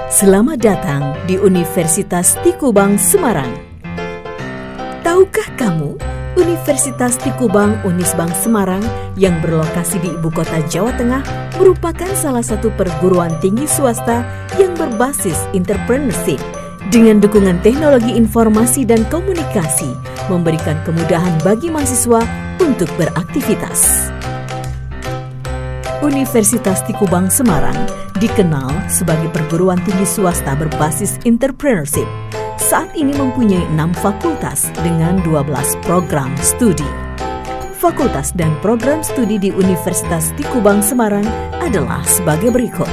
Selamat datang di Universitas Tikubang Semarang. Tahukah kamu, Universitas Tikubang Unisbank Semarang yang berlokasi di Ibu Kota Jawa Tengah merupakan salah satu perguruan tinggi swasta yang berbasis entrepreneurship dengan dukungan teknologi informasi dan komunikasi, memberikan kemudahan bagi mahasiswa untuk beraktivitas. Universitas Tikubang Semarang dikenal sebagai perguruan tinggi swasta berbasis entrepreneurship. Saat ini mempunyai 6 fakultas dengan 12 program studi. Fakultas dan program studi di Universitas Tikubang Semarang adalah sebagai berikut.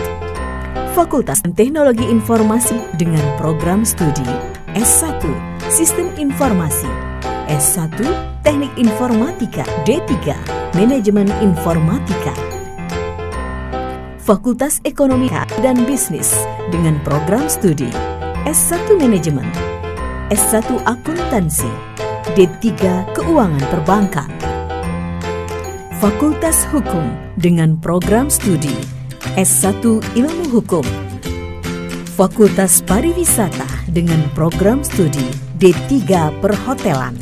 Fakultas Teknologi Informasi dengan program studi S1 Sistem Informasi, S1 Teknik Informatika, D3 Manajemen Informatika. Fakultas Ekonomi dan Bisnis dengan program studi S1 Manajemen, S1 Akuntansi, D3 Keuangan Perbankan. Fakultas Hukum dengan program studi S1 Ilmu Hukum. Fakultas Pariwisata dengan program studi D3 Perhotelan.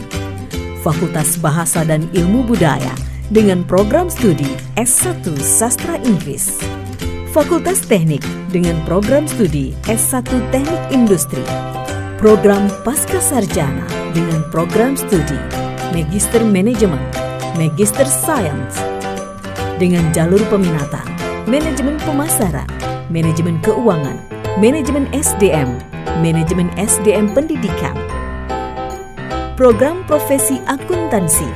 Fakultas Bahasa dan Ilmu Budaya dengan program studi S1 Sastra Inggris. Fakultas Teknik dengan program studi S1 Teknik Industri. Program Pascasarjana dengan program studi Magister Manajemen, Magister Science. Dengan jalur peminatan Manajemen Pemasaran, Manajemen Keuangan, Manajemen SDM, Manajemen SDM Pendidikan. Program Profesi Akuntansi,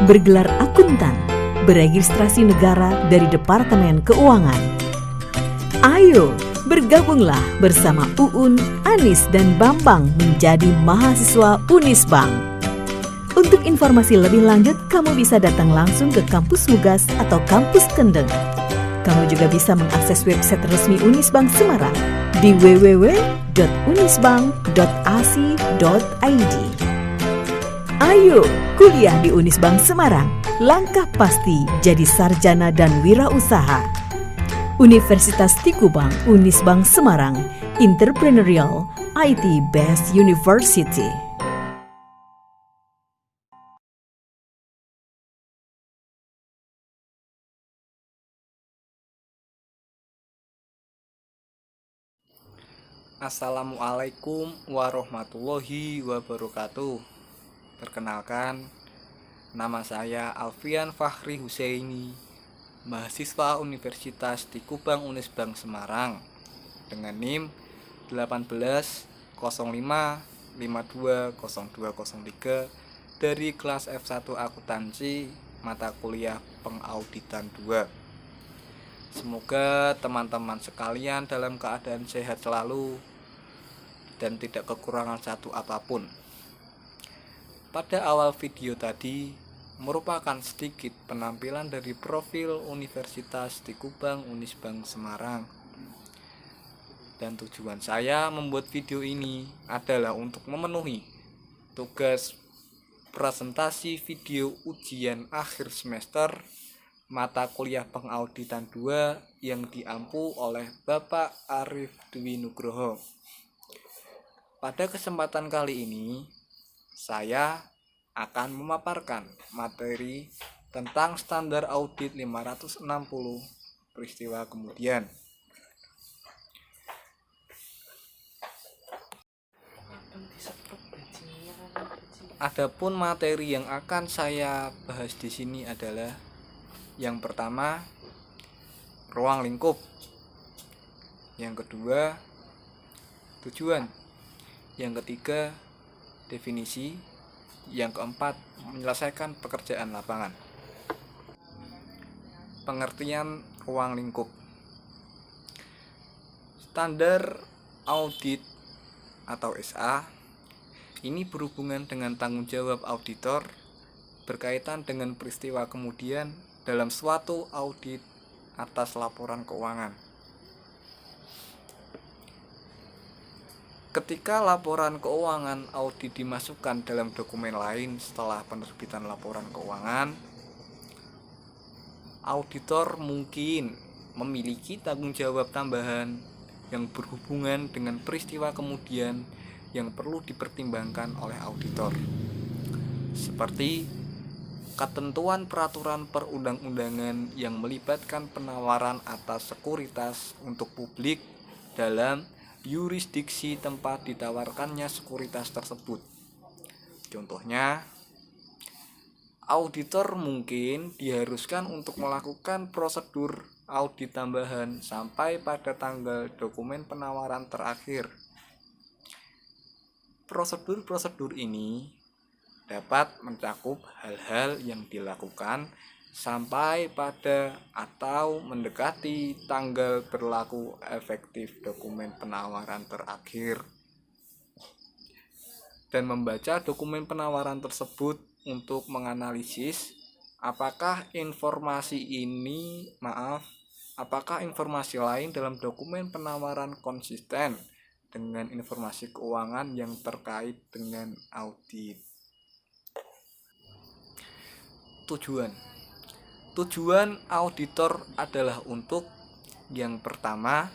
bergelar akuntan, beregistrasi negara dari Departemen Keuangan. Ayo, bergabunglah bersama Uun, Anis, dan Bambang menjadi mahasiswa Unisbank. Untuk informasi lebih lanjut, kamu bisa datang langsung ke kampus Mugas atau kampus Kendeng. Kamu juga bisa mengakses website resmi Unisbank Semarang di www.unisbank.ac.id. Ayo, kuliah di Unisbank Semarang. Langkah pasti jadi sarjana dan wirausaha. Universitas Tikubang Unisbank Semarang, Entrepreneurial IT Based University. Assalamualaikum warahmatullahi wabarakatuh. Perkenalkan, nama saya Alfian Fahri Husaini, mahasiswa Universitas Tikubang Unisbank Semarang dengan NIM 18/05/520203 dari kelas F1 Akuntansi mata kuliah Pengauditan 2. Semoga teman-teman sekalian dalam keadaan sehat selalu dan tidak kekurangan satu apapun. Pada awal video tadi merupakan sedikit penampilan dari profil Universitas Tikubang Unisbank Semarang. Dan tujuan saya membuat video ini adalah untuk memenuhi tugas presentasi video ujian akhir semester mata kuliah Pengauditan 2 yang diampu oleh Bapak Arif Dwi Nugroho. Pada kesempatan kali ini, saya akan memaparkan materi tentang standar audit 560 peristiwa kemudian. Adapun materi yang akan saya bahas di sini adalah yang pertama, ruang lingkup. Yang kedua, tujuan. Yang ketiga, definisi. Yang keempat, menyelesaikan pekerjaan lapangan. Pengertian ruang lingkup. Standar audit atau SA ini berhubungan dengan tanggung jawab auditor berkaitan dengan peristiwa kemudian dalam suatu audit atas laporan keuangan. Ketika laporan keuangan audit dimasukkan dalam dokumen lain setelah penerbitan laporan keuangan, auditor mungkin memiliki tanggung jawab tambahan yang berhubungan dengan peristiwa kemudian yang perlu dipertimbangkan oleh auditor, seperti ketentuan peraturan perundang-undangan yang melibatkan penawaran atas sekuritas untuk publik dalam yurisdiksi tempat ditawarkannya sekuritas tersebut. Contohnya, auditor mungkin diharuskan untuk melakukan prosedur audit tambahan sampai pada tanggal dokumen penawaran terakhir. Prosedur-prosedur ini dapat mencakup hal-hal yang dilakukan sampai pada atau mendekati tanggal berlaku efektif dokumen penawaran terakhir, dan membaca dokumen penawaran tersebut untuk menganalisis apakah informasi lain dalam dokumen penawaran konsisten dengan informasi keuangan yang terkait dengan audit. Tujuan auditor adalah untuk yang pertama,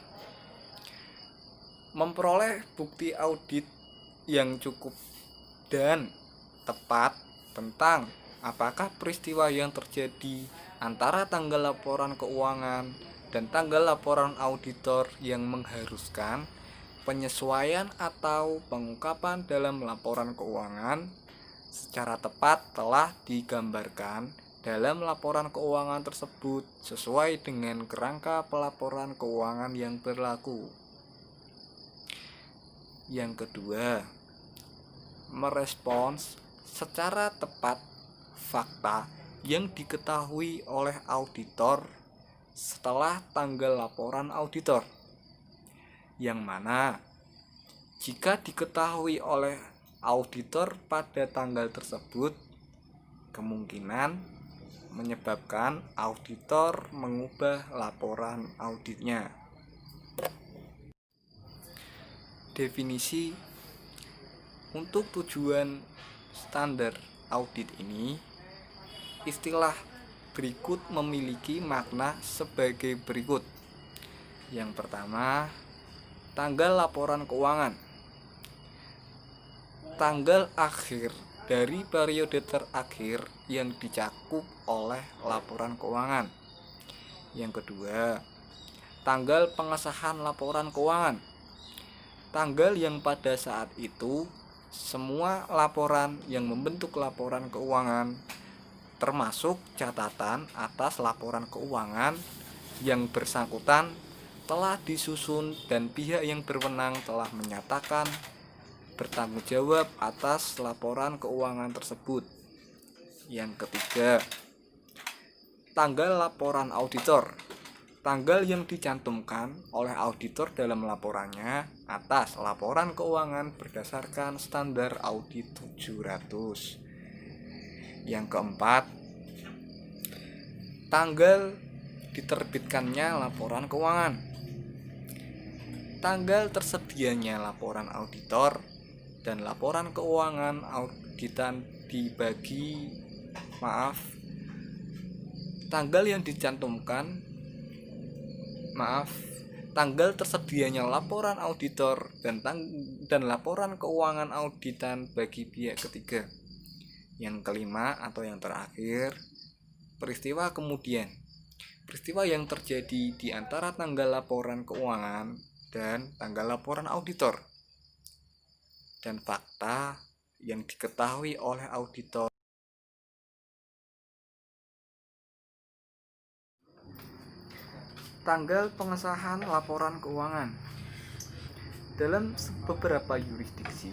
memperoleh bukti audit yang cukup dan tepat tentang apakah peristiwa yang terjadi antara tanggal laporan keuangan dan tanggal laporan auditor yang mengharuskan penyesuaian atau pengungkapan dalam laporan keuangan secara tepat telah digambarkan dalam laporan keuangan tersebut sesuai dengan kerangka pelaporan keuangan yang berlaku. Yang kedua, merespons secara tepat fakta yang diketahui oleh auditor setelah tanggal laporan auditor, yang mana jika diketahui oleh auditor pada tanggal tersebut, kemungkinan menyebabkan auditor mengubah laporan auditnya. Definisi untuk tujuan standar audit ini, istilah berikut memiliki makna sebagai berikut. Yang pertama, tanggal laporan keuangan. Tanggal akhir dari periode terakhir yang dicakup oleh laporan keuangan. Yang kedua, tanggal pengesahan laporan keuangan. Tanggal yang pada saat itu semua laporan yang membentuk laporan keuangan, termasuk catatan atas laporan keuangan yang bersangkutan, telah disusun dan pihak yang berwenang telah menyatakan bertanggung jawab atas laporan keuangan tersebut. Yang ketiga, tanggal laporan auditor. Tanggal yang dicantumkan oleh auditor dalam laporannya atas laporan keuangan berdasarkan standar audit 700. Yang keempat, tanggal diterbitkannya laporan keuangan. Tanggal tersedianya laporan auditor dan laporan keuangan auditan tanggal tersedianya laporan auditor dan laporan keuangan auditan bagi pihak ketiga. Yang kelima atau yang terakhir, peristiwa kemudian. Peristiwa yang terjadi di antara tanggal laporan keuangan dan tanggal laporan auditor, dan fakta yang diketahui oleh auditor. Tanggal pengesahan laporan keuangan. Dalam beberapa yurisdiksi,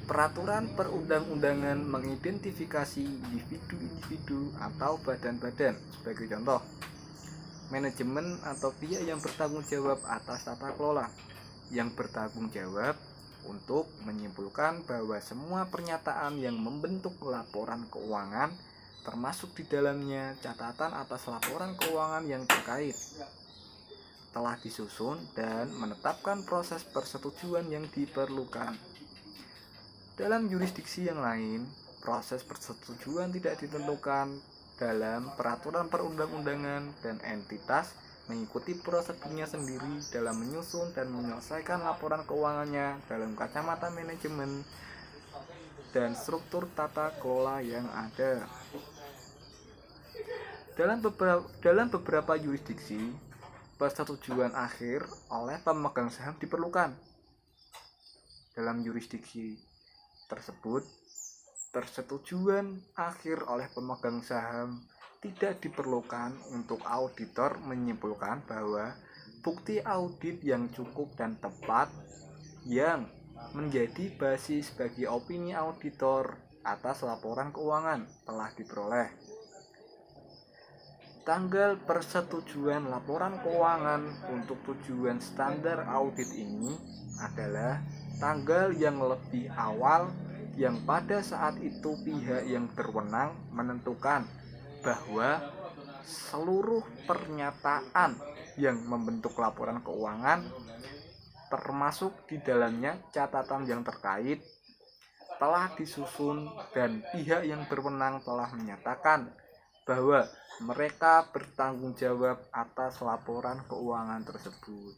peraturan perundang-undangan mengidentifikasi individu-individu atau badan-badan, sebagai contoh, manajemen atau pihak yang bertanggung jawab atas tata kelola, yang bertanggung jawab untuk menyimpulkan bahwa semua pernyataan yang membentuk laporan keuangan, termasuk di dalamnya catatan atas laporan keuangan yang terkait, telah disusun dan menetapkan proses persetujuan yang diperlukan. Dalam yurisdiksi yang lain, proses persetujuan tidak ditentukan dalam peraturan perundang-undangan dan entitas mengikuti prosedurnya sendiri dalam menyusun dan menyelesaikan laporan keuangannya dalam kacamata manajemen dan struktur tata kelola yang ada. Dalam beberapa yurisdiksi, persetujuan akhir oleh pemegang saham diperlukan. Dalam yurisdiksi tersebut, persetujuan akhir oleh pemegang saham tidak diperlukan untuk auditor menyimpulkan bahwa bukti audit yang cukup dan tepat yang menjadi basis bagi opini auditor atas laporan keuangan telah diperoleh. Tanggal persetujuan laporan keuangan untuk tujuan standar audit ini adalah tanggal yang lebih awal yang pada saat itu pihak yang berwenang menentukan bahwa seluruh pernyataan yang membentuk laporan keuangan, termasuk di dalamnya catatan yang terkait, telah disusun dan pihak yang berwenang telah menyatakan bahwa mereka bertanggung jawab atas laporan keuangan tersebut.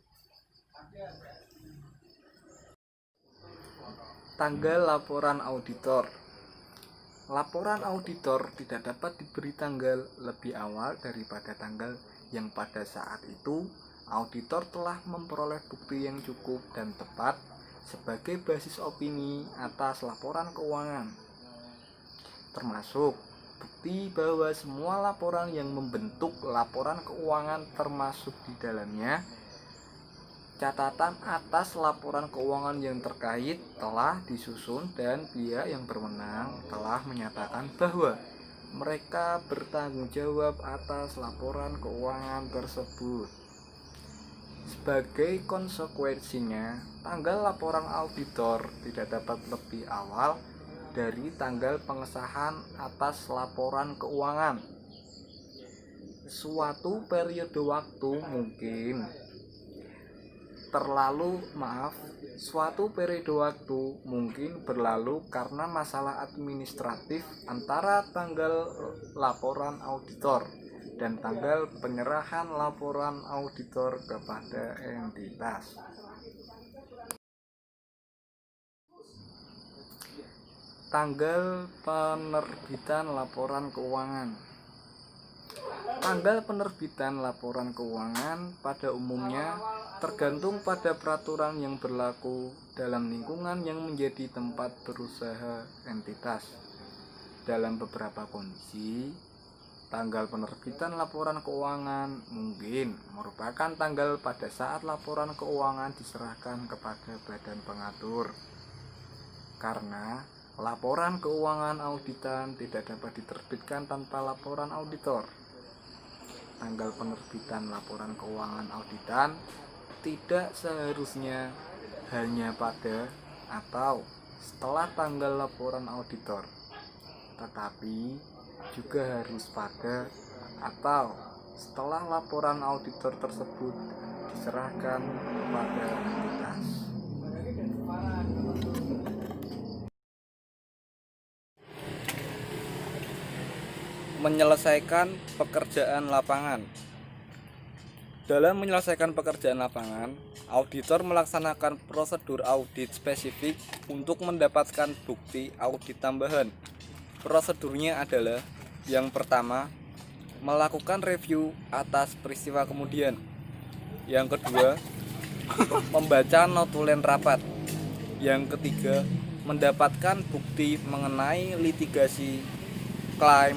Tanggal laporan auditor. Laporan auditor tidak dapat diberi tanggal lebih awal daripada tanggal yang pada saat itu auditor telah memperoleh bukti yang cukup dan tepat sebagai basis opini atas laporan keuangan, termasuk bukti bahwa semua laporan yang membentuk laporan keuangan termasuk di dalamnya catatan atas laporan keuangan yang terkait telah disusun dan pihak yang berwenang telah menyatakan bahwa mereka bertanggung jawab atas laporan keuangan tersebut. Sebagai konsekuensinya, tanggal laporan auditor tidak dapat lebih awal dari tanggal pengesahan atas laporan keuangan. Suatu periode waktu mungkin berlalu karena masalah administratif antara tanggal laporan auditor dan tanggal penyerahan laporan auditor kepada entitas. Tanggal penerbitan laporan keuangan. Tanggal penerbitan laporan keuangan pada umumnya tergantung pada peraturan yang berlaku dalam lingkungan yang menjadi tempat berusaha entitas. Dalam beberapa kondisi, tanggal penerbitan laporan keuangan mungkin merupakan tanggal pada saat laporan keuangan diserahkan kepada badan pengatur. Karena laporan keuangan auditan tidak dapat diterbitkan tanpa laporan auditor. Tanggal penerbitan laporan keuangan auditan tidak seharusnya hanya pada atau setelah tanggal laporan auditor, tetapi juga harus pada atau setelah laporan auditor tersebut diserahkan kepada entitas. Menyelesaikan pekerjaan lapangan. Dalam menyelesaikan pekerjaan lapangan, auditor melaksanakan prosedur audit spesifik untuk mendapatkan bukti audit tambahan. Prosedurnya adalah: yang pertama, melakukan review atas peristiwa kemudian. Yang kedua, membaca notulen rapat. Yang ketiga, mendapatkan bukti mengenai litigasi, klaim,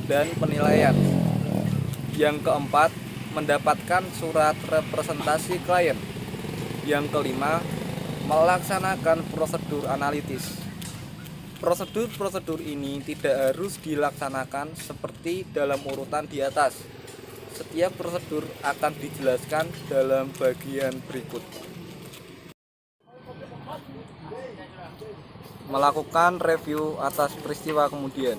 dan penilaian. Yang keempat, mendapatkan surat representasi klien. Yang kelima, melaksanakan prosedur analitis. Prosedur-prosedur ini tidak harus dilaksanakan seperti dalam urutan di atas. Setiap prosedur akan dijelaskan dalam bagian berikut. Melakukan review atas peristiwa kemudian.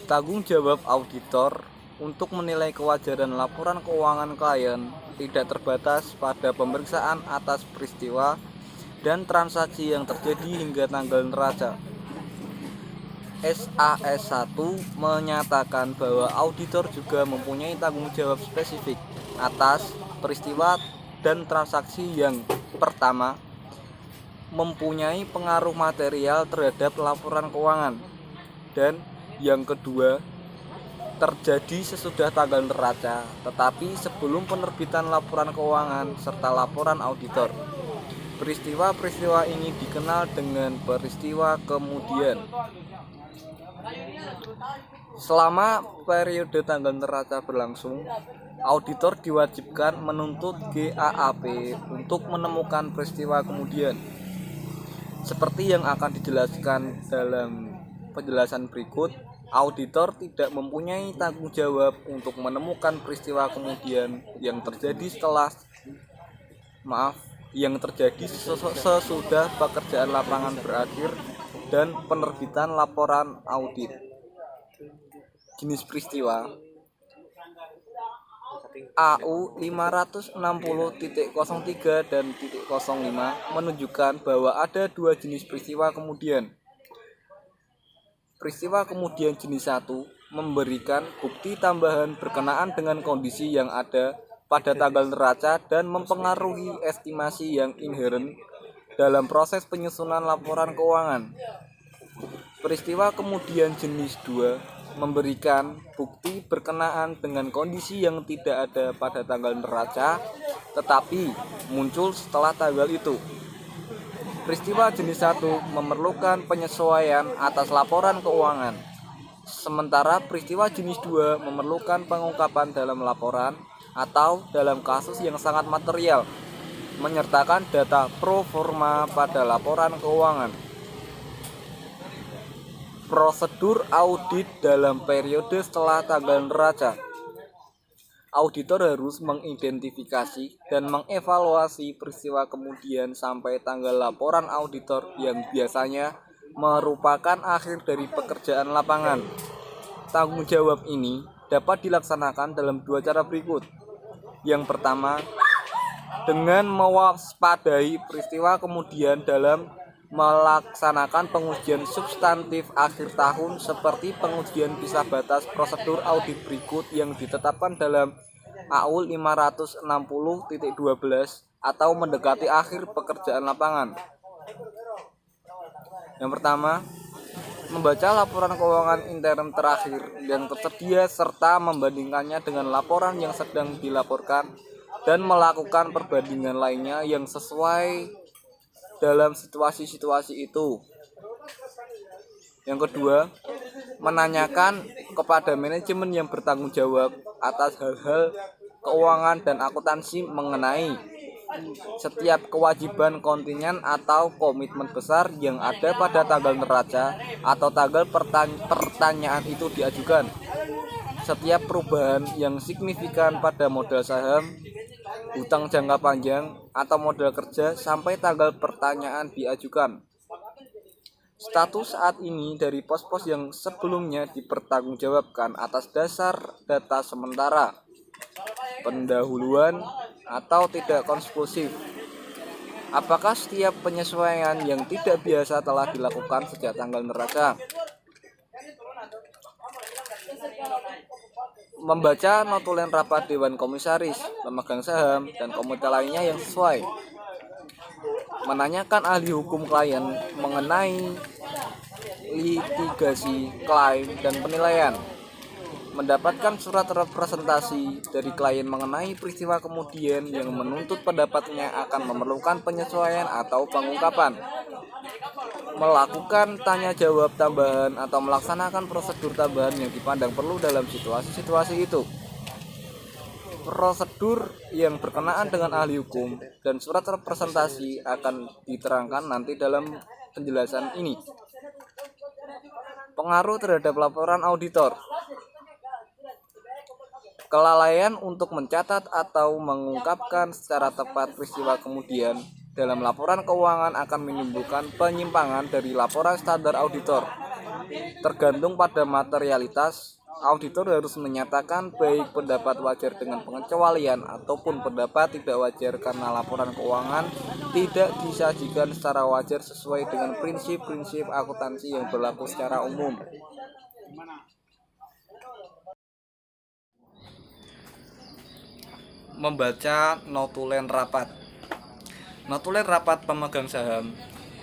Tanggung jawab auditor untuk menilai kewajaran laporan keuangan klien tidak terbatas pada pemeriksaan atas peristiwa dan transaksi yang terjadi hingga tanggal neraca. SAS1 menyatakan bahwa auditor juga mempunyai tanggung jawab spesifik atas peristiwa dan transaksi yang pertama mempunyai pengaruh material terhadap laporan keuangan, dan yang kedua terjadi sesudah tanggal neraca tetapi sebelum penerbitan laporan keuangan serta laporan auditor. Peristiwa-peristiwa ini dikenal dengan peristiwa kemudian. Selama periode tanggal neraca berlangsung, auditor diwajibkan menuntut GAAP untuk menemukan peristiwa kemudian. Seperti yang akan dijelaskan dalam penjelasan berikut, auditor tidak mempunyai tanggung jawab untuk menemukan peristiwa kemudian yang terjadi sesudah pekerjaan lapangan berakhir dan penerbitan laporan audit. Jenis peristiwa AU 560.03 dan .05 menunjukkan bahwa ada dua jenis peristiwa kemudian. Peristiwa kemudian jenis 1 memberikan bukti tambahan berkenaan dengan kondisi yang ada pada tanggal neraca dan mempengaruhi estimasi yang inheren dalam proses penyusunan laporan keuangan. Peristiwa kemudian jenis 2 memberikan bukti berkenaan dengan kondisi yang tidak ada pada tanggal neraca tetapi muncul setelah tanggal itu. Peristiwa jenis 1 memerlukan penyesuaian atas laporan keuangan, sementara peristiwa jenis 2 memerlukan pengungkapan dalam laporan atau dalam kasus yang sangat material, menyertakan data pro forma pada laporan keuangan. Prosedur audit dalam periode setelah tanggal neraca. Auditor harus mengidentifikasi dan mengevaluasi peristiwa kemudian sampai tanggal laporan auditor yang biasanya merupakan akhir dari pekerjaan lapangan. Tanggung jawab ini dapat dilaksanakan dalam dua cara berikut. Yang pertama, dengan mewaspadai peristiwa kemudian dalam melaksanakan pengujian substantif akhir tahun seperti pengujian pisah batas prosedur audit berikut yang ditetapkan dalam AU 560.12 atau mendekati akhir pekerjaan lapangan. Yang pertama, membaca laporan keuangan intern terakhir yang tersedia serta membandingkannya dengan laporan yang sedang dilaporkan dan melakukan perbandingan lainnya yang sesuai dalam situasi-situasi itu. Yang kedua, menanyakan kepada manajemen yang bertanggung jawab atas hal-hal keuangan dan akuntansi mengenai setiap kewajiban kontinen atau komitmen besar yang ada pada tanggal neraca atau tanggal pertanyaan itu diajukan. Setiap perubahan yang signifikan pada modal saham, hutang jangka panjang, atau modal kerja sampai tanggal pertanyaan diajukan. Status saat ini dari pos-pos yang sebelumnya dipertanggungjawabkan atas dasar data sementara, pendahuluan, atau tidak konklusif. Apakah setiap penyesuaian yang tidak biasa telah dilakukan sejak tanggal neraca? Membaca notulen rapat Dewan Komisaris, pemegang saham, dan komite lainnya yang sesuai. Menanyakan ahli hukum klien mengenai litigasi, klaim, dan penilaian. Mendapatkan surat representasi dari klien mengenai peristiwa kemudian yang menuntut pendapatnya akan memerlukan penyesuaian atau pengungkapan. Melakukan tanya jawab tambahan atau melaksanakan prosedur tambahan yang dipandang perlu dalam situasi-situasi itu. Prosedur yang berkenaan dengan ahli hukum dan surat representasi akan diterangkan nanti dalam penjelasan ini. Pengaruh terhadap laporan auditor. Kelalaian untuk mencatat atau mengungkapkan secara tepat peristiwa kemudian dalam laporan keuangan akan menimbulkan penyimpangan dari laporan standar auditor. Tergantung pada materialitas, Auditor harus menyatakan baik pendapat wajar dengan pengecualian ataupun pendapat tidak wajar karena laporan keuangan tidak disajikan secara wajar sesuai dengan prinsip-prinsip akuntansi yang berlaku secara umum. Membaca notulen rapat. Notulen rapat pemegang saham,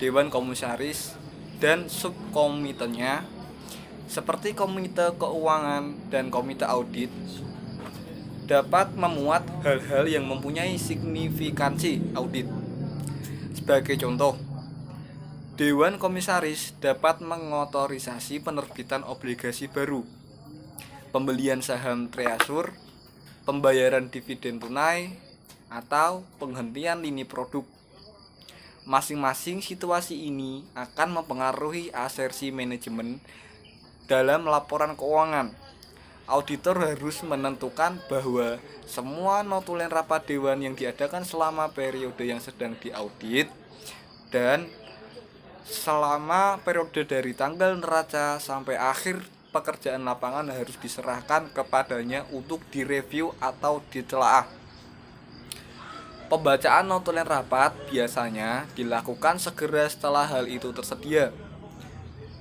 Dewan Komisaris, dan subkomitenya seperti Komite Keuangan dan Komite Audit dapat memuat hal-hal yang mempunyai signifikansi audit. Sebagai contoh, Dewan Komisaris dapat mengotorisasi penerbitan obligasi baru, pembelian saham treasure, pembayaran dividen tunai, atau penghentian lini produk. Masing-masing situasi ini akan mempengaruhi asersi manajemen dalam laporan keuangan. Auditor harus menentukan bahwa semua notulen rapat dewan yang diadakan selama periode yang sedang diaudit dan selama periode dari tanggal neraca sampai akhir pekerjaan lapangan harus diserahkan kepadanya untuk direview atau ditelaah. Pembacaan notulen rapat biasanya dilakukan segera setelah hal itu tersedia,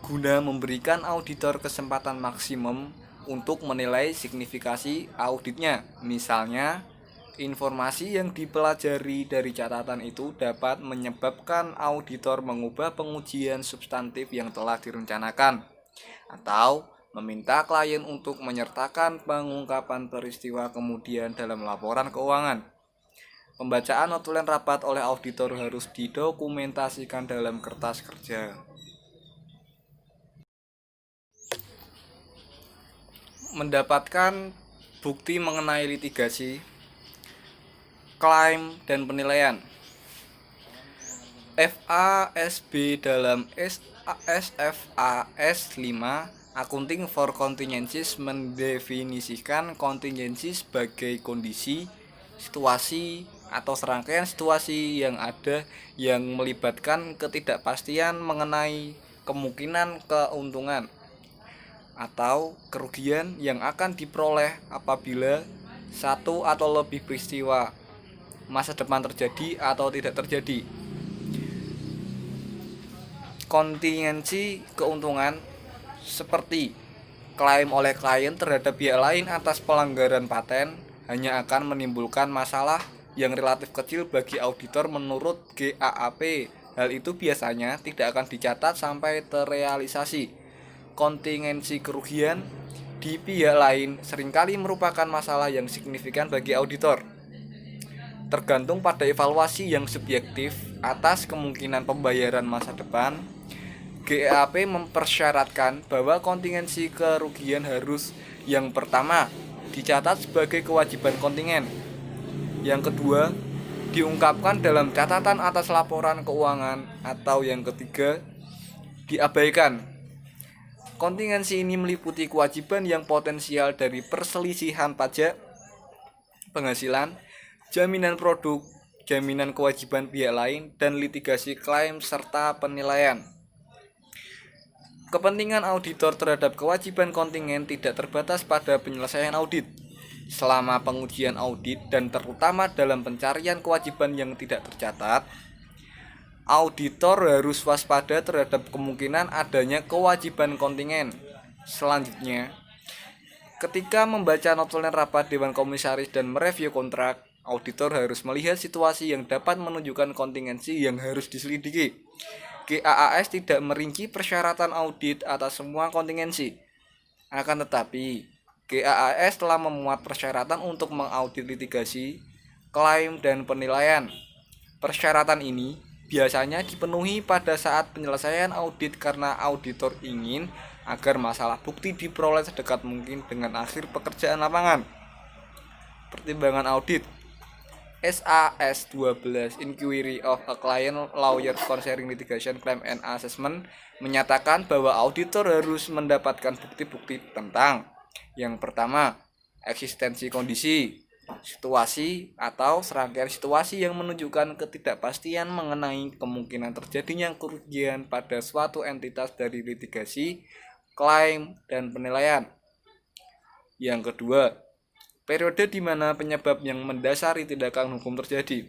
guna memberikan auditor kesempatan maksimum untuk menilai signifikasi auditnya. Misalnya, informasi yang dipelajari dari catatan itu dapat menyebabkan auditor mengubah pengujian substantif yang telah direncanakan, atau meminta klien untuk menyertakan pengungkapan peristiwa kemudian dalam laporan keuangan. Pembacaan notulen rapat oleh auditor harus didokumentasikan dalam kertas kerja. Mendapatkan bukti mengenai litigasi, klaim, dan penilaian. FASB dalam SFAS 5 Accounting for Contingencies mendefinisikan kontingensi sebagai kondisi, situasi, atau serangkaian situasi yang ada yang melibatkan ketidakpastian mengenai kemungkinan keuntungan atau kerugian yang akan diperoleh apabila satu atau lebih peristiwa masa depan terjadi atau tidak terjadi. Kontingensi keuntungan seperti klaim oleh klien terhadap pihak lain atas pelanggaran paten hanya akan menimbulkan masalah yang relatif kecil bagi auditor menurut GAAP. Hal itu biasanya tidak akan dicatat sampai terrealisasi. Kontingensi kerugian di pihak lain seringkali merupakan masalah yang signifikan bagi auditor. Tergantung pada evaluasi yang subjektif atas kemungkinan pembayaran masa depan, GAAP mempersyaratkan bahwa kontingensi kerugian harus yang pertama dicatat sebagai kewajiban kontingen, yang kedua diungkapkan dalam catatan atas laporan keuangan, atau yang ketiga diabaikan. Kontingensi ini meliputi kewajiban yang potensial dari perselisihan pajak, penghasilan, jaminan produk, jaminan kewajiban pihak lain, dan litigasi klaim serta penilaian. Kepentingan auditor terhadap kewajiban kontingen tidak terbatas pada penyelesaian audit. Selama pengujian audit dan terutama dalam pencarian kewajiban yang tidak tercatat, auditor harus waspada terhadap kemungkinan adanya kewajiban kontingen. Selanjutnya, ketika membaca notulen rapat Dewan Komisaris dan mereview kontrak, auditor harus melihat situasi yang dapat menunjukkan kontingensi yang harus diselidiki. GAAP tidak merinci persyaratan audit atas semua kontingensi. Akan tetapi, GAAP telah memuat persyaratan untuk mengaudit litigasi, klaim, dan penilaian. Persyaratan ini biasanya dipenuhi pada saat penyelesaian audit karena auditor ingin agar masalah bukti diperoleh sedekat mungkin dengan akhir pekerjaan lapangan. Pertimbangan audit SAS 12 Inquiry of a Client Lawyer Concerning Litigation Claim and Assessment menyatakan bahwa auditor harus mendapatkan bukti-bukti tentang yang pertama, eksistensi kondisi, situasi atau serangkaian situasi yang menunjukkan ketidakpastian mengenai kemungkinan terjadinya kerugian pada suatu entitas dari litigasi, klaim, dan penilaian. Yang kedua, periode di mana penyebab yang mendasari tindakan hukum terjadi.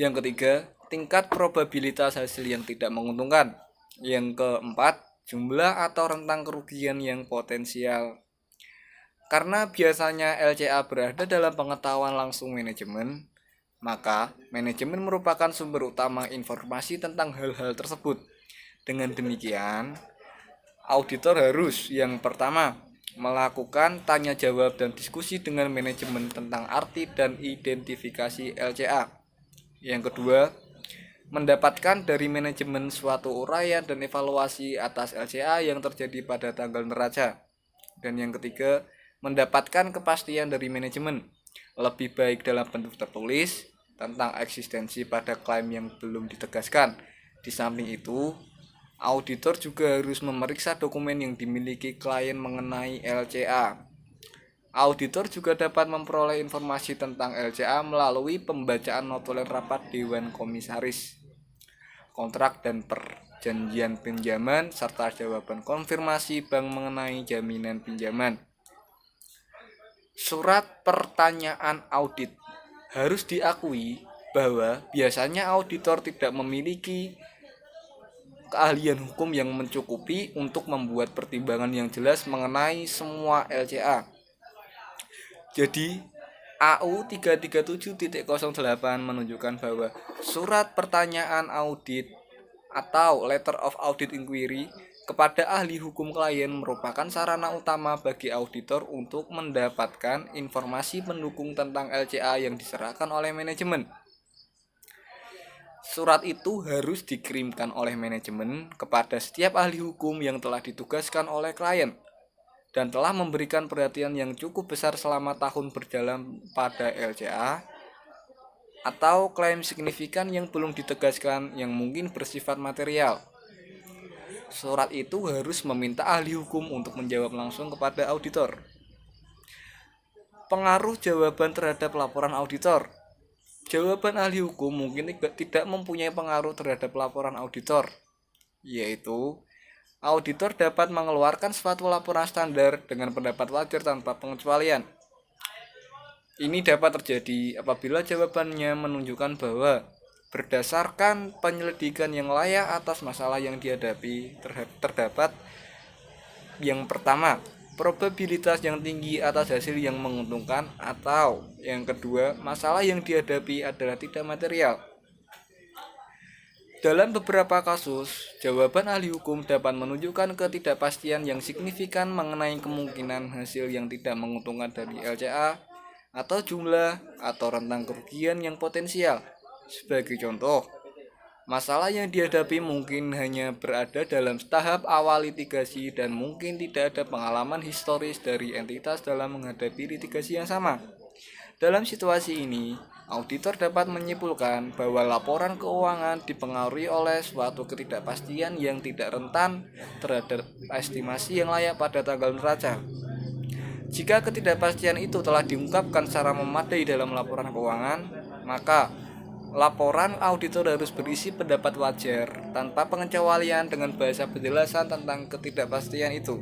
Yang ketiga, tingkat probabilitas hasil yang tidak menguntungkan. Yang keempat, jumlah atau rentang kerugian yang potensial. Karena biasanya LCA berada dalam pengetahuan langsung manajemen, maka manajemen merupakan sumber utama informasi tentang hal-hal tersebut. Dengan demikian, auditor harus yang pertama melakukan tanya jawab dan diskusi dengan manajemen tentang arti dan identifikasi LCA. Yang kedua, mendapatkan dari manajemen suatu uraian dan evaluasi atas LCA yang terjadi pada tanggal neraca. Dan yang ketiga, mendapatkan kepastian dari manajemen, lebih baik dalam bentuk tertulis, tentang eksistensi pada klaim yang belum ditegaskan. Di samping itu, auditor juga harus memeriksa dokumen yang dimiliki klien mengenai LCA. Auditor juga dapat memperoleh informasi tentang LCA melalui pembacaan notulen rapat Dewan Komisaris, kontrak dan perjanjian pinjaman, serta jawaban konfirmasi bank mengenai jaminan pinjaman. Surat pertanyaan audit. Harus diakui bahwa biasanya auditor tidak memiliki keahlian hukum yang mencukupi untuk membuat pertimbangan yang jelas mengenai semua LCA. Jadi, AU 337.08 menunjukkan bahwa surat pertanyaan audit atau Letter of Audit Inquiry kepada ahli hukum klien merupakan sarana utama bagi auditor untuk mendapatkan informasi pendukung tentang LCA yang diserahkan oleh manajemen. Surat itu harus dikirimkan oleh manajemen kepada setiap ahli hukum yang telah ditugaskan oleh klien dan telah memberikan perhatian yang cukup besar selama tahun berjalan pada LCA atau klaim signifikan yang belum ditegaskan yang mungkin bersifat material. Surat itu harus meminta ahli hukum untuk menjawab langsung kepada auditor. Pengaruh jawaban terhadap laporan auditor. Jawaban ahli hukum mungkin tidak mempunyai pengaruh terhadap laporan auditor, yaitu auditor dapat mengeluarkan suatu laporan standar dengan pendapat wajar tanpa pengecualian. Ini dapat terjadi apabila jawabannya menunjukkan bahwa berdasarkan penyelidikan yang layak atas masalah yang dihadapi terdapat yang pertama, probabilitas yang tinggi atas hasil yang menguntungkan, atau yang kedua, masalah yang dihadapi adalah tidak material. Dalam beberapa kasus, jawaban ahli hukum dapat menunjukkan ketidakpastian yang signifikan mengenai kemungkinan hasil yang tidak menguntungkan dari LCA atau jumlah atau rentang kerugian yang potensial. Sebagai contoh, masalah yang dihadapi mungkin hanya berada dalam tahap awal litigasi dan mungkin tidak ada pengalaman historis dari entitas dalam menghadapi litigasi yang sama. Dalam situasi ini, auditor dapat menyimpulkan bahwa laporan keuangan dipengaruhi oleh suatu ketidakpastian yang tidak rentan terhadap estimasi yang layak pada tanggal neraca. Jika ketidakpastian itu telah diungkapkan secara memadai dalam laporan keuangan, maka laporan auditor harus berisi pendapat wajar tanpa pengecualian dengan bahasa penjelasan tentang ketidakpastian itu.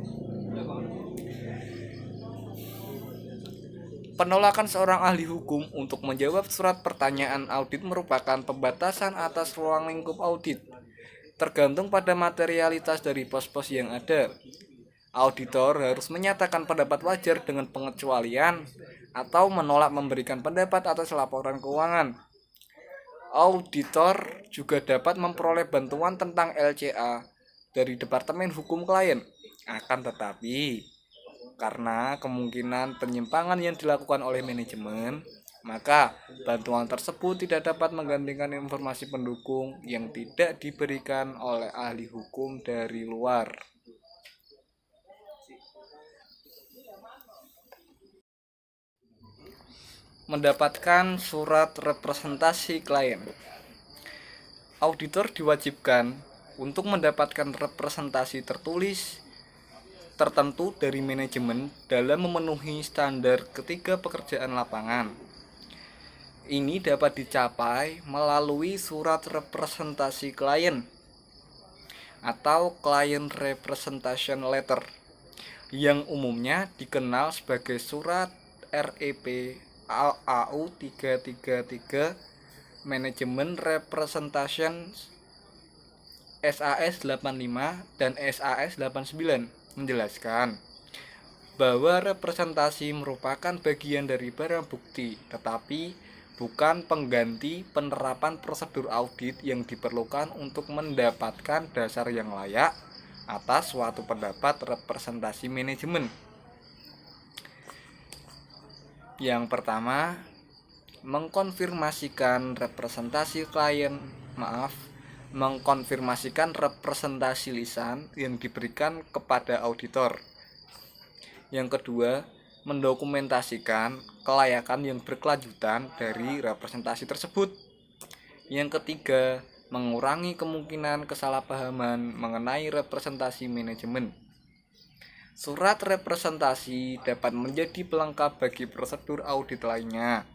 Penolakan seorang ahli hukum untuk menjawab surat pertanyaan audit merupakan pembatasan atas ruang lingkup audit, tergantung pada materialitas dari pos-pos yang ada. Auditor harus menyatakan pendapat wajar dengan pengecualian atau menolak memberikan pendapat atas laporan keuangan. Auditor juga dapat memperoleh bantuan tentang LCA dari Departemen Hukum Klien. Akan tetapi, karena kemungkinan penyimpangan yang dilakukan oleh manajemen, maka bantuan tersebut tidak dapat menggantikan informasi pendukung yang tidak diberikan oleh ahli hukum dari luar. Mendapatkan surat representasi klien. Auditor diwajibkan untuk mendapatkan representasi tertulis tertentu dari manajemen dalam memenuhi standar ketiga pekerjaan lapangan. Ini dapat dicapai melalui surat representasi klien atau Client Representation Letter. yang umumnya dikenal sebagai Surat REP AU 333 Manajemen Representation SAS 85 dan SAS 89 menjelaskan bahwa representasi merupakan bagian dari barang bukti, tetapi bukan pengganti penerapan prosedur audit yang diperlukan untuk mendapatkan dasar yang layak atas suatu pendapat representasi manajemen. Yang pertama, mengkonfirmasikan representasi lisan yang diberikan kepada auditor. Yang kedua, mendokumentasikan kelayakan yang berkelanjutan dari representasi tersebut. Yang ketiga, mengurangi kemungkinan kesalahpahaman mengenai representasi manajemen. Surat representasi dapat menjadi pelengkap bagi prosedur audit lainnya.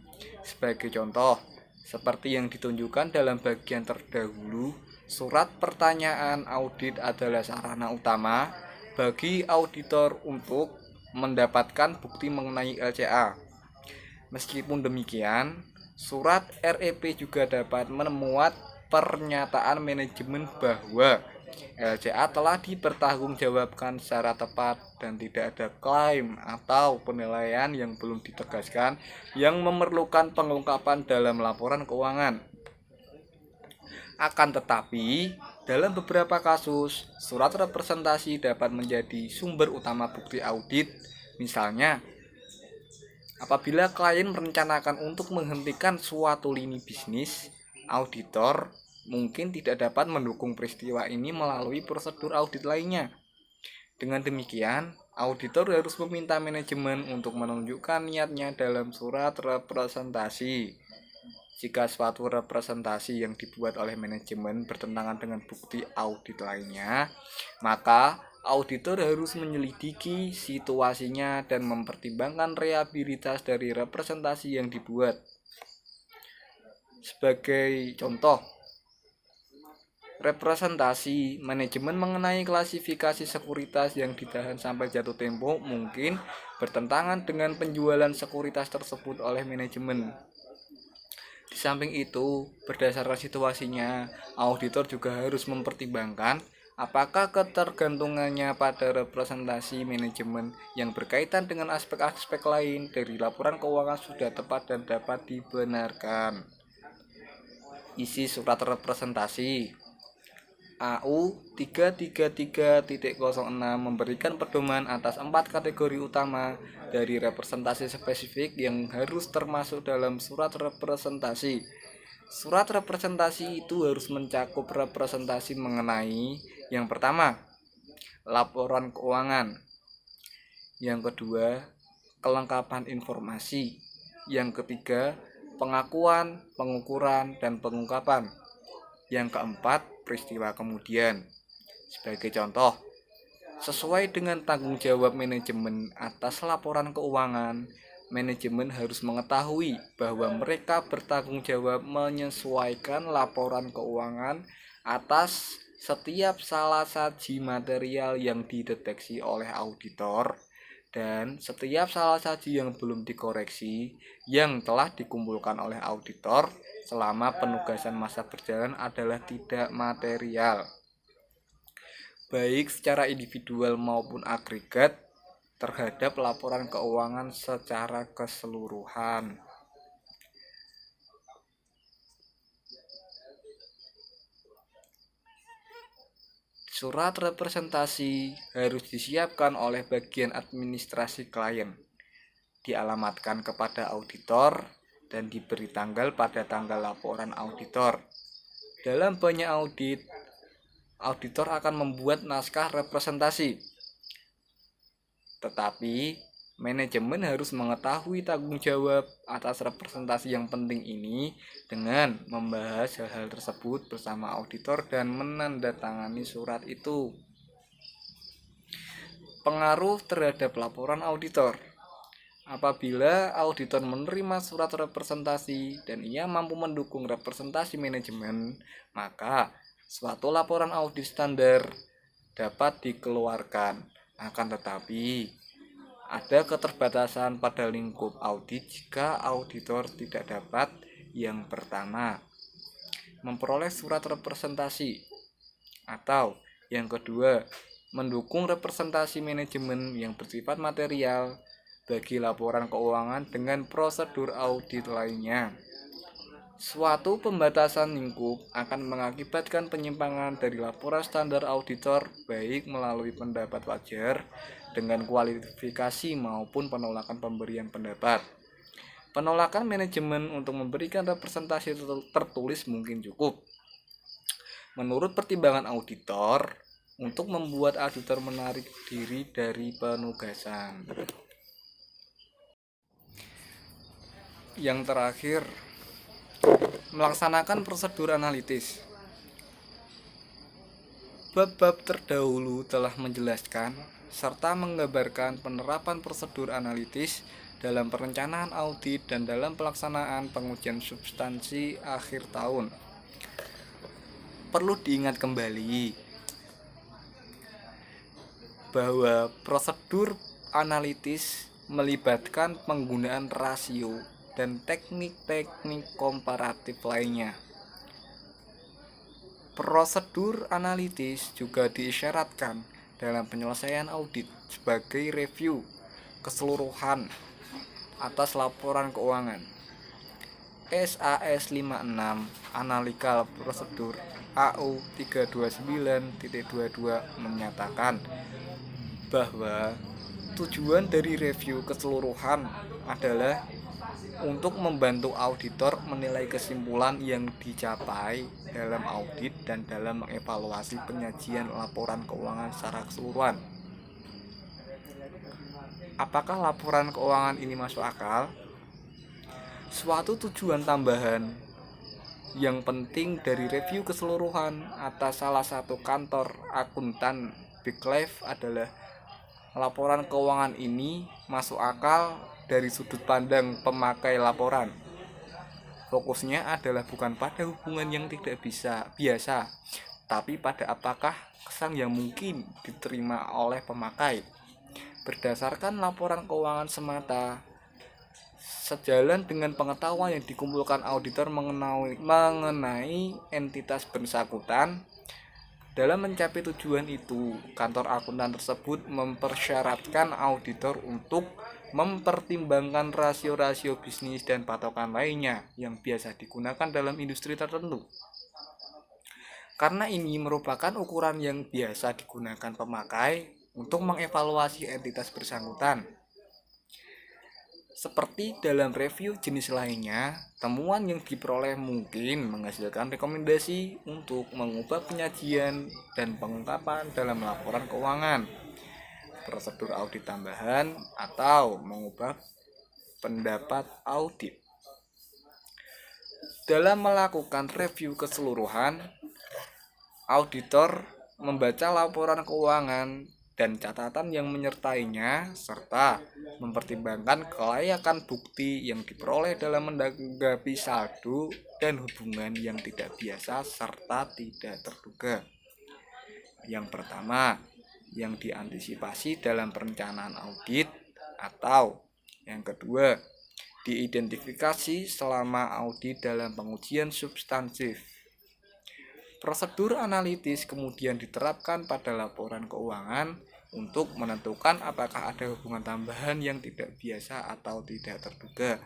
Sebagai contoh, seperti yang ditunjukkan dalam bagian terdahulu, surat pertanyaan audit adalah sarana utama bagi auditor untuk mendapatkan bukti mengenai LCA. Meskipun demikian, surat REP juga dapat memuat pernyataan manajemen bahwa LCA telah dipertanggungjawabkan secara tepat dan tidak ada klaim atau penilaian yang belum ditegaskan yang memerlukan pengungkapan dalam laporan keuangan. Akan tetapi, dalam beberapa kasus, surat representasi dapat menjadi sumber utama bukti audit. Misalnya, apabila klien merencanakan untuk menghentikan suatu lini bisnis, auditor mungkin tidak dapat mendukung peristiwa ini melalui prosedur audit lainnya. Dengan demikian, auditor harus meminta manajemen untuk menunjukkan niatnya dalam surat representasi. Jika suatu representasi yang dibuat oleh manajemen bertentangan dengan bukti audit lainnya, maka auditor harus menyelidiki situasinya dan mempertimbangkan reliabilitas dari representasi yang dibuat. Sebagai contoh, representasi manajemen mengenai klasifikasi sekuritas yang ditahan sampai jatuh tempo mungkin bertentangan dengan penjualan sekuritas tersebut oleh manajemen. Di samping itu, berdasarkan situasinya, auditor juga harus mempertimbangkan apakah ketergantungannya pada representasi manajemen yang berkaitan dengan aspek-aspek lain dari laporan keuangan sudah tepat dan dapat dibenarkan. Isi surat representasi AU 333.06 memberikan pedoman atas 4 kategori utama dari representasi spesifik yang harus termasuk dalam surat representasi. Surat representasi itu harus mencakup representasi mengenai yang pertama, laporan keuangan. Yang kedua, kelengkapan informasi. Yang ketiga, pengakuan, pengukuran, dan pengungkapan. Yang keempat, peristiwa kemudian. Sebagai contoh, sesuai dengan tanggung jawab manajemen atas laporan keuangan, manajemen harus mengetahui bahwa mereka bertanggung jawab menyesuaikan laporan keuangan atas setiap salah saji material yang dideteksi oleh auditor dan setiap salah saji yang belum dikoreksi yang telah dikumpulkan oleh auditor selama penugasan masa berjalan adalah tidak material, baik secara individual maupun agregat terhadap laporan keuangan secara keseluruhan. Surat representasi harus disiapkan oleh bagian administrasi klien, dialamatkan kepada auditor, dan diberi tanggal pada tanggal laporan auditor. Dalam banyak audit, auditor akan membuat naskah representasi. Tetapi, manajemen harus mengetahui tanggung jawab atas representasi yang penting ini dengan membahas hal-hal tersebut bersama auditor dan menandatangani surat itu. Pengaruh terhadap laporan auditor. Apabila auditor menerima surat representasi dan ia mampu mendukung representasi manajemen, maka suatu laporan audit standar dapat dikeluarkan. Akan tetapi, ada keterbatasan pada lingkup audit jika auditor tidak dapat yang pertama, memperoleh surat representasi, atau yang kedua, mendukung representasi manajemen yang bersifat material bagi laporan keuangan dengan prosedur audit lainnya. Suatu pembatasan lingkup akan mengakibatkan penyimpangan dari laporan standar auditor baik melalui pendapat wajar dengan kualifikasi maupun penolakan pemberian pendapat. Penolakan manajemen untuk memberikan representasi tertulis mungkin cukup. Menurut pertimbangan auditor, untuk membuat auditor menarik diri dari penugasan. Yang terakhir, melaksanakan prosedur analitis. Bab-bab terdahulu telah menjelaskan serta menggambarkan penerapan prosedur analitis dalam perencanaan audit dan dalam pelaksanaan pengujian substansi akhir tahun. Perlu diingat kembali bahwa prosedur analitis melibatkan penggunaan rasio dan teknik-teknik komparatif lainnya. Prosedur analitis juga diisyaratkan dalam penyelesaian audit sebagai review keseluruhan atas laporan keuangan. SAS 56 Analytical Procedure AU 329.22 menyatakan bahwa tujuan dari review keseluruhan adalah untuk membantu auditor menilai kesimpulan yang dicapai dalam audit dan dalam mengevaluasi penyajian laporan keuangan secara keseluruhan. Apakah laporan keuangan ini masuk akal? Suatu tujuan tambahan yang penting dari review keseluruhan atas salah satu kantor akuntan Big Life adalah laporan keuangan ini masuk akal dari sudut pandang pemakai laporan. Fokusnya adalah bukan pada hubungan yang tidak biasa, tapi pada apakah kesan yang mungkin diterima oleh pemakai. Berdasarkan laporan keuangan semata, sejalan dengan pengetahuan yang dikumpulkan auditor mengenai entitas bersangkutan. Dalam mencapai tujuan itu, kantor akuntan tersebut mempersyaratkan auditor untuk mempertimbangkan rasio-rasio bisnis dan patokan lainnya yang biasa digunakan dalam industri tertentu. Karena ini merupakan ukuran yang biasa digunakan pemakai untuk mengevaluasi entitas bersangkutan. Seperti dalam review jenis lainnya, temuan yang diperoleh mungkin menghasilkan rekomendasi untuk mengubah penyajian dan pengungkapan dalam laporan keuangan, prosedur audit tambahan, atau mengubah pendapat audit. Dalam melakukan review keseluruhan, auditor membaca laporan keuangan dan catatan yang menyertainya, serta mempertimbangkan kelayakan bukti yang diperoleh dalam menanggapi saldo dan hubungan yang tidak biasa serta tidak terduga. Yang pertama, yang diantisipasi dalam perencanaan audit, atau yang kedua, diidentifikasi selama audit dalam pengujian substansif. Prosedur analitis kemudian diterapkan pada laporan keuangan untuk menentukan apakah ada hubungan tambahan yang tidak biasa atau tidak terduga.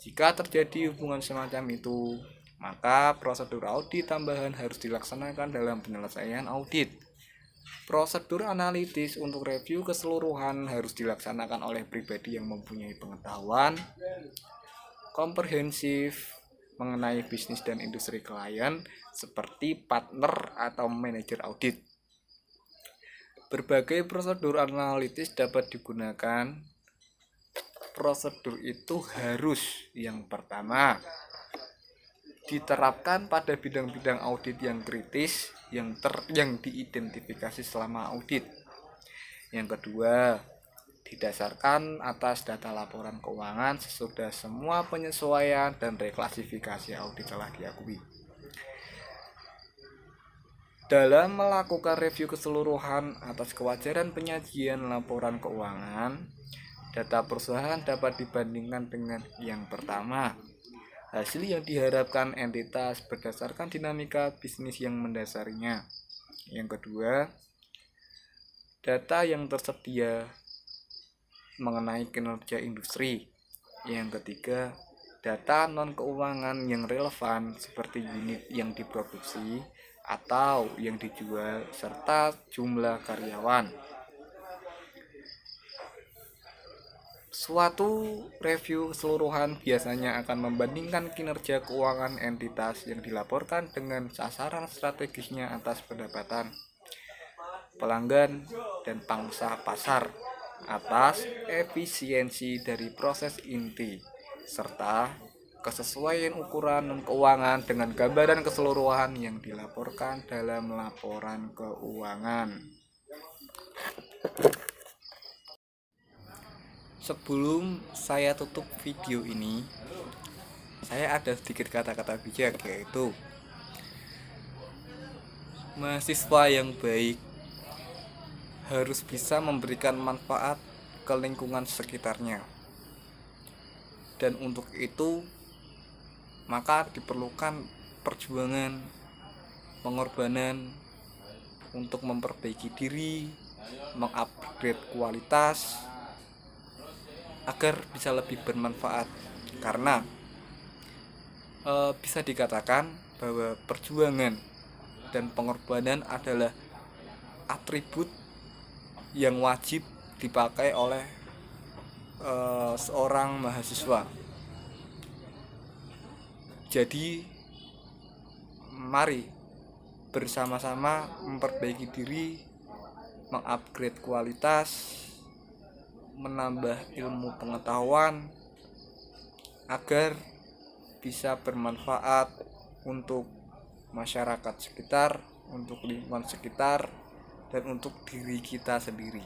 Jika terjadi hubungan semacam itu, maka prosedur audit tambahan harus dilaksanakan dalam penyelesaian audit. Prosedur analitis untuk review keseluruhan harus dilaksanakan oleh pribadi yang mempunyai pengetahuan komprehensif mengenai bisnis dan industri klien seperti partner atau manajer audit. Berbagai prosedur analitis dapat digunakan. Prosedur itu harus yang pertama diterapkan pada bidang-bidang audit yang kritis yang diidentifikasi selama audit. Yang kedua, didasarkan atas data laporan keuangan sesudah semua penyesuaian dan reklasifikasi audit telah diakui. Dalam melakukan review keseluruhan atas kewajaran penyajian laporan keuangan, data perusahaan dapat dibandingkan dengan yang pertama. Hasil yang diharapkan entitas berdasarkan dinamika bisnis yang mendasarinya. Yang kedua, data yang tersedia mengenai kinerja industri. Yang ketiga, data non-keuangan yang relevan seperti unit yang diproduksi atau yang dijual serta jumlah karyawan. Suatu review keseluruhan biasanya akan membandingkan kinerja keuangan entitas yang dilaporkan dengan sasaran strategisnya atas pendapatan, pelanggan, dan pangsa pasar, atas efisiensi dari proses inti, serta kesesuaian ukuran non keuangan dengan gambaran keseluruhan yang dilaporkan dalam laporan keuangan. Sebelum saya tutup video ini, saya ada sedikit kata-kata bijak, yaitu mahasiswa yang baik harus bisa memberikan manfaat ke lingkungan sekitarnya. Dan untuk itu maka diperlukan perjuangan, pengorbanan untuk memperbaiki diri, mengupgrade kualitas agar bisa lebih bermanfaat. Karena bisa dikatakan bahwa perjuangan dan pengorbanan adalah atribut yang wajib dipakai oleh seorang mahasiswa. Jadi mari bersama-sama memperbaiki diri, mengupgrade kualitas, menambah ilmu pengetahuan agar bisa bermanfaat untuk masyarakat sekitar, untuk lingkungan sekitar, dan untuk diri kita sendiri.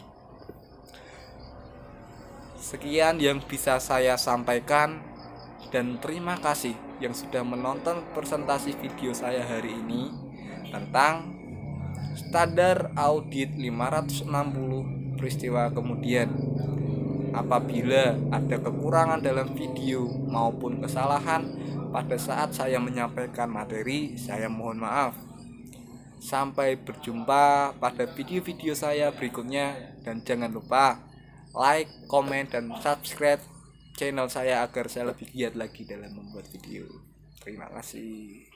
Sekian yang bisa saya sampaikan, dan terima kasih yang sudah menonton presentasi video saya hari ini tentang standar audit 560 peristiwa kemudian. Apabila ada kekurangan dalam video maupun kesalahan pada saat saya menyampaikan materi, saya mohon maaf. Sampai berjumpa pada video-video saya berikutnya, dan jangan lupa like, komen, dan subscribe channel saya agar saya lebih giat lagi dalam membuat video. Terima kasih.